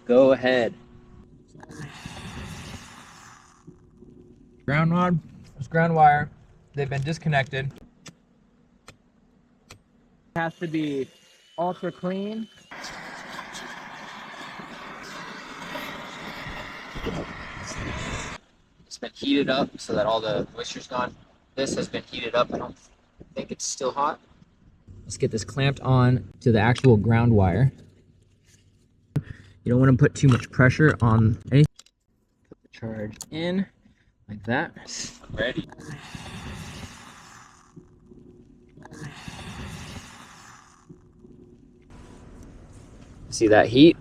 Go ahead. Ground rod, there's ground wire. They've been disconnected. Has to be ultra clean. It's been heated up so that all the moisture's gone. This has been heated up. I don't think it's still hot. Let's get this clamped on to the actual ground wire. You don't want to put too much pressure on anything. Put the charge in like that. Ready. See that heat?